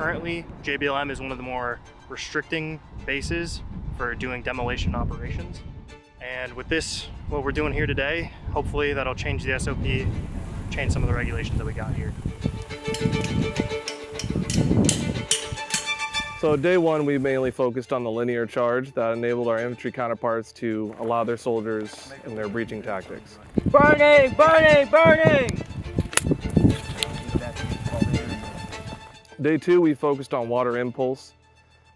Currently, JBLM is one of the more restricting bases for doing demolition operations. And with this, what we're doing here today, hopefully that'll change the SOP, change some of the regulations that we got here. So day one, we mainly focused on the linear charge that enabled our infantry counterparts to allow their soldiers in their breaching tactics. Burning, burning, burning! Day two, we focused on water impulse.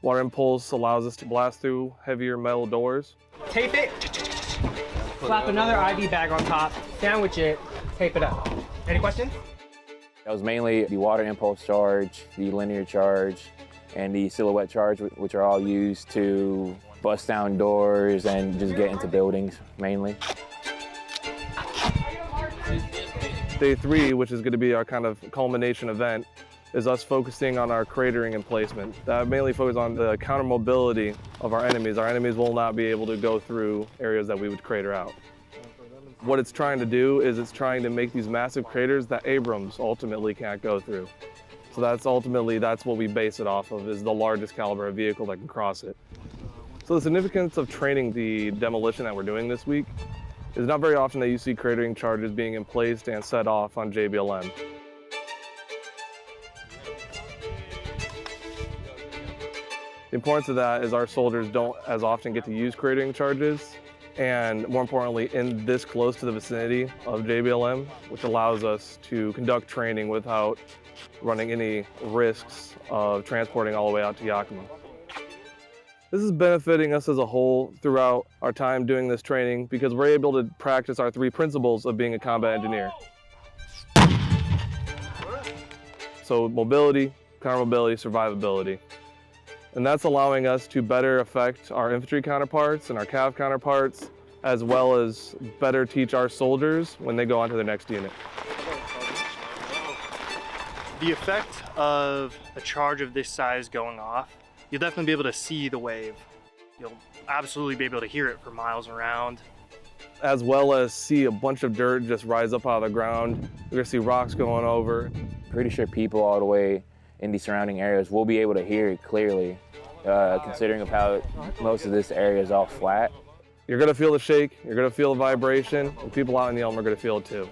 Water impulse allows us to blast through heavier metal doors. Tape it, slap another IV bag on top, sandwich it, tape it up. Any questions? That was mainly the water impulse charge, the linear charge, and the silhouette charge, which are all used to bust down doors and just get into buildings, mainly. Day three, which is going to be our kind of culmination event, is us focusing on our cratering and placement. That mainly focuses on the counter mobility of our enemies. Our enemies will not be able to go through areas that we would crater out. What it's trying to do is it's trying to make these massive craters that Abrams ultimately can't go through. So that's what we base it off of, is the largest caliber of vehicle that can cross it. So the significance of training the demolition that we're doing this week is not very often that you see cratering charges being emplaced and set off on JBLM. The importance of that is our soldiers don't as often get to use cratering charges, and more importantly, in this close to the vicinity of JBLM, which allows us to conduct training without running any risks of transporting all the way out to Yakima. This is benefiting us as a whole throughout our time doing this training because we're able to practice our three principles of being a combat engineer. So mobility, counter-mobility, survivability. And that's allowing us to better affect our infantry counterparts and our cav counterparts, as well as better teach our soldiers when they go on to their next unit. The effect of a charge of this size going off, you'll definitely be able to see the wave. You'll absolutely be able to hear it for miles around. As well as see a bunch of dirt just rise up out of the ground. You're gonna see rocks going over. Pretty sure people all the way in the surrounding areas will be able to hear it clearly, considering of how most of this area is all flat. You're gonna feel the shake, you're gonna feel the vibration, and people out in the elm are gonna feel it too.